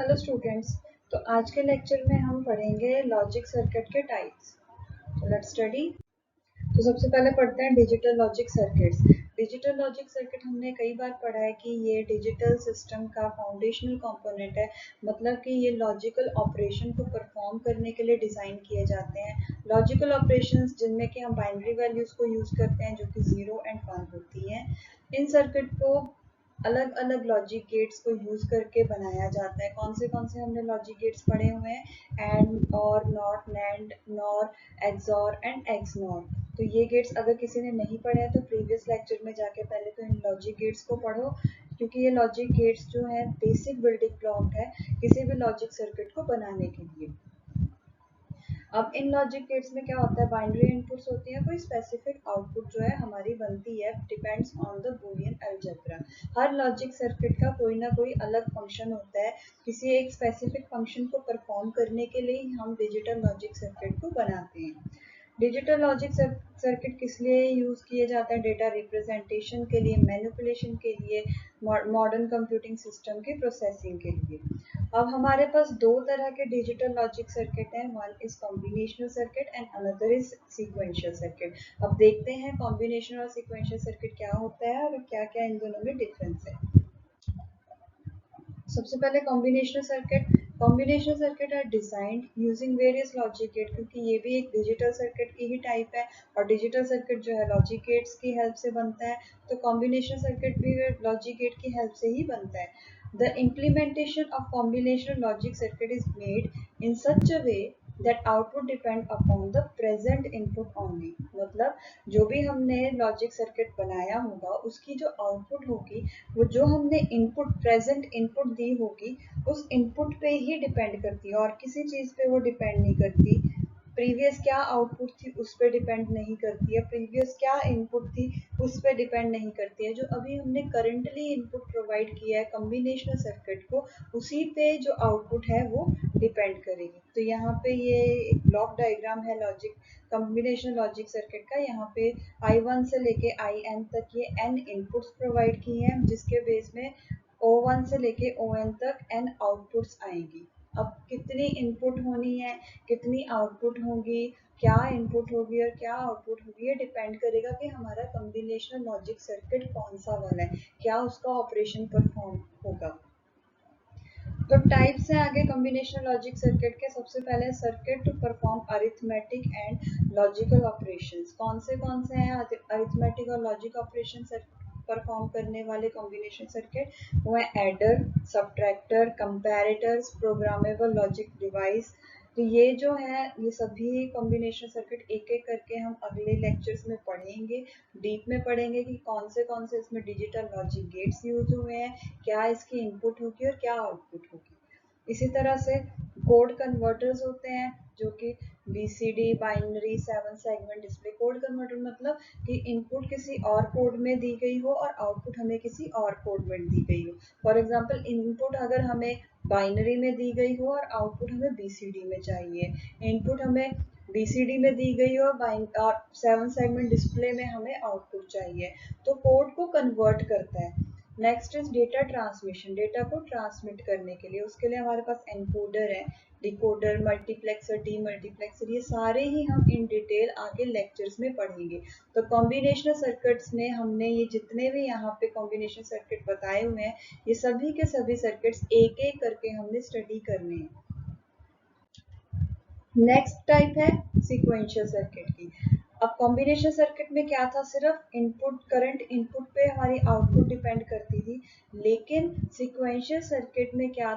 Hello students. तो आज के लेक्चर में हम पढ़ेंगे लॉजिक सर्किट के टाइप्स। तो लेट्स स्टडी। तो सबसे पहले पढ़ते हैं digital logic circuits. Digital logic circuit हमने कई बार पढ़ा है कि ये डिजिटल सिस्टम का फाउंडेशनल कंपोनेंट है। मतलब कि ये लॉजिकल ऑपरेशन को परफॉर्म करने के लिए डिज़ाइन किए जाते हैं। लॉजिकल ऑपरेशंस जिनमें कि हम बाइनरी वैल्यूज़ को यूज़ करते हैं जो कि 0 एंड 1 होती हैं। इन सर्किट को अलग अलग लॉजिक गेट्स को यूज करके बनाया जाता है। कौन से हमने लॉजिक गेट्स पढ़े हुए हैं? एंड, और, not, NAND, nor, XOR and x nor. तो ये गेट्स अगर किसी ने नहीं पढ़े हैं तो प्रीवियस लेक्चर में जाके पहले तो इन लॉजिक गेट्स को पढ़ो, क्योंकि ये लॉजिक गेट्स जो है बेसिक बिल्डिंग ब्लॉक है किसी भी लॉजिक सर्किट को बनाने के लिए। अब इन लॉजिक गेट्स में क्या होता है, बाइनरी इनपुट्स होती है, कोई स्पेसिफिक आउटपुट जो है हमारी बनती है, depends on the Boolean algebra. Her logic circuit का कोई ना कोई अलग फंक्शन होता है। किसी एक स्पेसिफिक फंक्शन को परफॉर्म करने के लिए हम डिजिटल लॉजिक सर्किट को बनाते हैं। डिजिटल लॉजिक सर्किट किस लिए यूज किए जाते हैं? डेटा रिप्रेजेंटेशन के लिए, मैनिपुलेशन के लिए, मॉडर्न कंप्यूटिंग सिस्टम की प्रोसेसिंग के लिए। अब हमारे पास दो तरह के डिजिटल लॉजिक सर्किट हैं, one is combinational circuit and another is sequential circuit. अब देखते हैं कॉम्बिनेशनल और सीक्वेंशियल सर्किट क्या होता है और क्या क्या इन दोनों में डिफरेंस है। सबसे पहले combinational circuit. Combinational circuit are designed using various logic gate, क्योंकि ये भी एक डिजिटल सर्किट की ही टाइप है और डिजिटल सर्किट जो है लॉजिक गेट्स की हेल्प से बनता है, तो कॉम्बिनेशनल सर्किट भी लॉजिक गेट की हेल्प से ही बनता है। The implementation of combinational logic circuit is made in such a way that output depend upon the present input only। मतलब जो भी हमने लॉजिक सर्किट बनाया होगा उसकी जो आउटपुट होगी वो जो हमने इनपुट प्रेजेंट इनपुट दी होगी उस इनपुट पे ही डिपेंड करती है और किसी चीज़ पे वो डिपेंड नहीं करती। प्रीवियस क्या आउटपुट थी उस पर डिपेंड नहीं करती है, प्रीवियस क्या इनपुट थी उस पर डिपेंड नहीं करती है। जो अभी हमने करंटली इनपुट प्रोवाइड किया है कॉम्बिनेशनल सर्किट को, उसी पे जो आउटपुट है वो डिपेंड करेगी। तो यहाँ पे ये एक ब्लॉक डायग्राम है लॉजिक कॉम्बिनेशन लॉजिक सर्किट का। यहाँ पे I1 से लेके IN तक ये n इनपुट्स प्रोवाइड किए हैं, जिसके बेस में O1 से लेके ON तक n आउटपुट्स आएंगी। अब कितनी इनपुट होनी है, कितनी आउटपुट होगी, क्या इनपुट होगी और क्या आउटपुट होगी, ये डिपेंड करेगा कि हमारा कॉम्बिनेशनल लॉजिक सर्किट कौन सा वाला है, क्या उसका ऑपरेशन परफॉर्म होगा। तो टाइप्स हैं आगे कॉम्बिनेशनल लॉजिक सर्किट के। सबसे पहले circuit to perform arithmetic and logical operations. कौन से हैं अरिथमेटिक और लॉजिक ऑपरेशन परफॉर्म करने वाले कॉम्बिनेशन सर्किट? वो है adder, subtractor, comparators, programmable logic device. तो ये जो है ये सभी कॉम्बिनेशन सर्किट एक एक करके हम अगले लेक्चर्स में पढ़ेंगे, डीप में पढ़ेंगे कि कौन से इसमें डिजिटल लॉजिक गेट्स यूज हुए हैं, क्या इसकी इनपुट होगी और क्या आउटपुट होगी। इसी तरह से कोड कन्वर्टर्स होते हैं जो कि BCD, binary, 7 segment display. Code converter मतलब कि इनपुट किसी और कोड में दी गई हो और आउटपुट हमें किसी और कोड में दी गई हो। फॉर एग्जांपल इनपुट अगर हमें बाइनरी में दी गई हो और आउटपुट हमें BCD में चाहिए, इनपुट हमें BCD में दी गई हो और 7 सेगमेंट डिस्प्ले में हमें आउटपुट चाहिए, तो कोड को कन्वर्ट करता है। Next is data transmission. Data को ट्रांसमिट करने के लिए उसके लिए हमारे पास एनकोडर है, डिकोडर, मल्टीप्लेक्सर, डीमल्टीप्लेक्सर, ये सारे ही हम इन डिटेल आगे लेक्चर्स में पढ़ेंगे। तो कॉम्बिनेशनल सर्किट्स में हमने ये जितने भी यहाँ पे कॉम्बिनेशन सर्किट बताए हुए हैं ये सभी के सभी सर्किट्स एक एक करके हमने स्टडी करने हैं। नेक्स्ट टाइप है सीक्वेंशियल सर्किट की। अब कॉम्बिनेशन सर्किट में क्या था, सिर्फ इनपुट करंट इनपुट पे हमारी आउटपुट डिपेंड करती थी, लेकिन सीक्वेंशियल सर्किट में क्या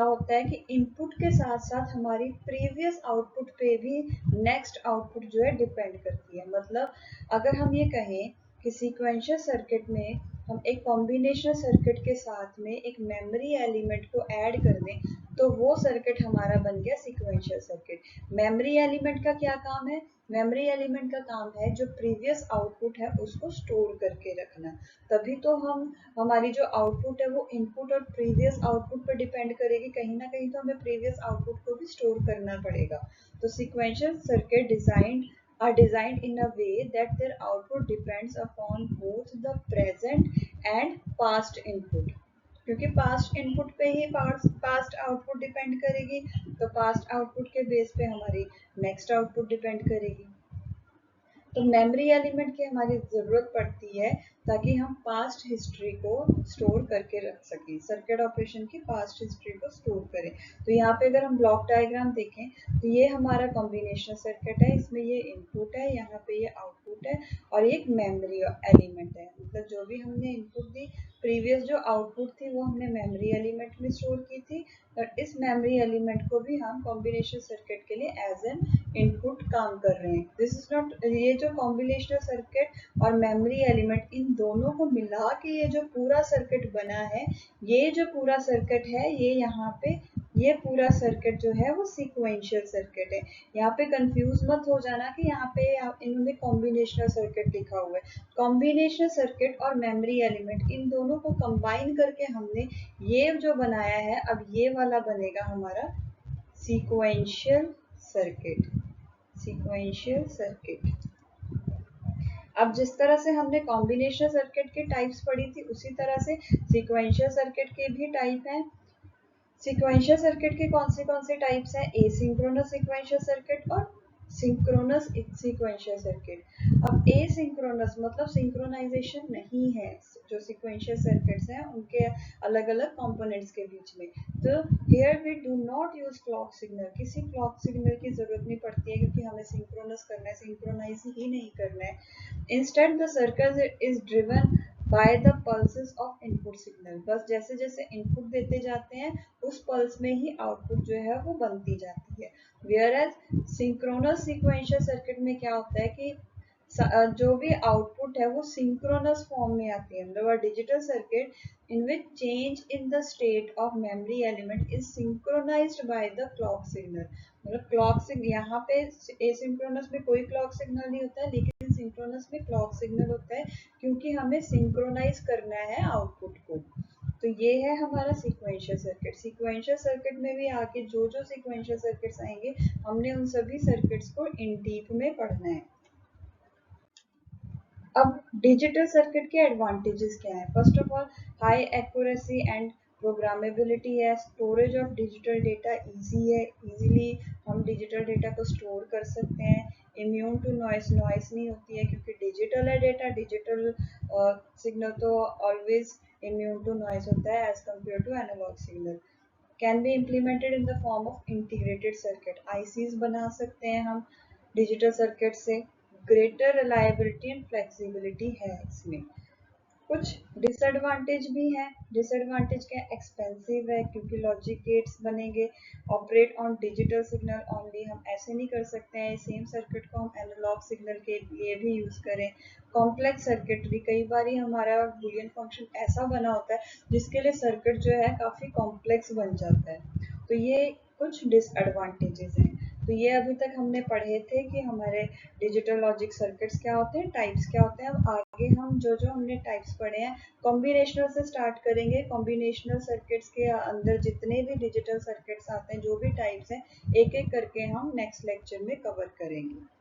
होता है कि इनपुट के साथ साथ हमारी प्रीवियस आउटपुट पे भी नेक्स्ट आउटपुट जो है डिपेंड करती है। मतलब अगर हम ये कहें कि सीक्वेंशियल सर्किट में हम एक कॉम्बिनेशनल सर्किट के साथ में एक मेमोरी एलिमेंट को ऐड कर दें तो वो सर्किट हमारा बन गया सीक्वेंशियल सर्किट। मेमोरी एलिमेंट का क्या काम है? मेमोरी एलिमेंट का काम है जो प्रीवियस आउटपुट है उसको स्टोर करके रखना। तभी तो हमारी जो आउटपुट है वो इनपुट और प्रीवियस आउटपुट पर डिपेंड करेगी, कहीं ना कहीं तो हमें प्रीवियस आउटपुट को भी स्टोर करना पड़ेगा। तो sequential circuit are designed in a way that their output depends upon both the present and past input। क्योंकि पास्ट इनपुट पे ही पास्ट आउटपुट डिपेंड करेगी, तो पास्ट आउटपुट के बेस पे हमारी नेक्स्ट आउटपुट डिपेंड करेगी। तो मेमोरी एलिमेंट की हमारी ज़रूरत पड़ती है ताकि हम पास्ट हिस्ट्री को स्टोर करके रख सकें, सर्किट ऑपरेशन की पास्ट हिस्ट्री को स्टोर करें। तो यहाँ पे अगर हम ब्लॉक डायग्राम देखें तो ये हमारा कॉम्बिनेशनल सर्किट है, इसमें ये इनपुट है, यहाँ पे ये आउटपुट है और एक मेमोरी एलिमेंट है। मतलब जो भी हमने इनपुट दी, प्रीवियस जो आउटपुट थी वो हमने मेमोरी एलिमेंट में स्टोर की थी, और इस मेमोरी एलिमेंट को भी हम कॉम्बिनेशन सर्किट के लिए एज एन इनपुट काम कर रहे हैं। दिस इज नॉट, ये जो कॉम्बिनेशनल सर्किट और मेमोरी एलिमेंट इन दोनों को मिला के ये जो पूरा सर्किट बना है, ये जो पूरा सर्किट है, ये यहाँ पे ये पूरा सर्किट जो है वो सीक्वेंशियल सर्किट है। यहाँ पे कंफ्यूज मत हो जाना कि यहाँ पे इन्होंने कॉम्बिनेशनल सर्किट लिखा हुआ है। कॉम्बिनेशनल सर्किट और मेमोरी एलिमेंट इन दोनों को कंबाइन करके हमने ये जो बनाया है, अब ये वाला बनेगा हमारा सीक्वेंशियल सर्किट। Sequential circuit. अब जिस तरह से हमने कॉम्बिनेशन सर्किट के टाइप्स पढ़ी थी, उसी तरह से सीक्वेंशियल सर्किट के भी टाइप हैं। सीक्वेंशियल सर्किट के कौन से टाइप्स हैं? एसिंक्रोनस सीक्वेंशियल सर्किट और सिंक्रोनस सीक्वेंशियल सर्किट। अब एसिंक्रोनस मतलब सिंक्रोनाइजेशन नहीं है जो सीक्वेंशियल सर्किट्स हैं उनके अलग अलग कंपोनेंट्स के बीच में। तो here we do not use clock signal, किसी क्लॉक सिग्नल की जरूरत नहीं पड़ती है क्योंकि हमें सिंक्रोनस करना है, सिंक्रोनाइज ही नहीं करना है। Instead the circuit is driven by the pulses of input signal. बस जैसे जैसे इनपुट देते जाते हैं उस पल्स में ही आउटपुट जो है वो बनती जाती है। Whereas सिंक्रोनस सीक्वेंशियल सर्किट में क्या होता है कि जो भी आउटपुट है वो सिंक्रोनस फॉर्म में आती है। मतलब digital circuit in which change in the state of memory element is synchronized by the clock signal। मतलब क्लॉक सिग्नल, यहाँ पे एसिंक्रोनस में कोई क्लॉक सिग्नल नहीं होता है, लेकिन सिंक्रोनस में क्लॉक सिग्नल होता है क्योंकि हमें सिंक्रोनाइज करना है आउटपुट को। तो ये है हमारा सीक्वेंशियल सर्किट। सीक्वेंशियल सर्किट में भी आगे जो जो सीक्वेंशियल सर्किट्स आएंगे हमने उन सभी सर्किट्स को इन डीप में पढ़ना है। अब डिजिटल सर्किट के एडवांटेजेस क्या है? First of all high accuracy and programmability है। Storage of digital data easy है, इजीली हम डिजिटल डेटा को स्टोर कर सकते हैं। इम्यून टू नॉइस, नॉइस नहीं होती है क्योंकि डिजिटल है डेटा, डिजिटल सिग्नल तो ऑलवेज इम्यून टू नॉइस होता है as compare to analog signal. Can be implemented in the form of integrated circuit, ICs बना सकते हैं हम डिजिटल सर्किट से। ग्रेटर रिलायबिलिटी एंड फ्लेक्सिबिलिटी है इसमें। कुछ डिसएडवांटेज भी हैं। डिसएडवांटेज क्या? एक्सपेंसिव है क्योंकि लॉजिक गेट्स बनेंगे। Operate on digital signal only, हम ऐसे नहीं कर सकते हैं सेम सर्किट को हम एनालॉग सिग्नल के लिए भी यूज करें। कॉम्प्लेक्स सर्किटरी, कई बार हमारा बुलियन फंक्शन ऐसा बना होता है जिसके लिए सर्किट जो है काफी कॉम्प्लेक्स बन जाता है। तो ये कुछ डिसएडवांटेजेस हैं। तो ये अभी तक हमने पढ़े थे कि हमारे डिजिटल लॉजिक सर्किट्स क्या होते हैं, टाइप्स क्या होते हैं। अब आगे हम जो जो हमने टाइप्स पढ़े हैं कॉम्बिनेशनल से स्टार्ट करेंगे। कॉम्बिनेशनल सर्किट्स के अंदर जितने भी डिजिटल सर्किट्स आते हैं, जो भी टाइप्स हैं, एक एक करके हम नेक्स्ट लेक्चर में कवर करेंगे।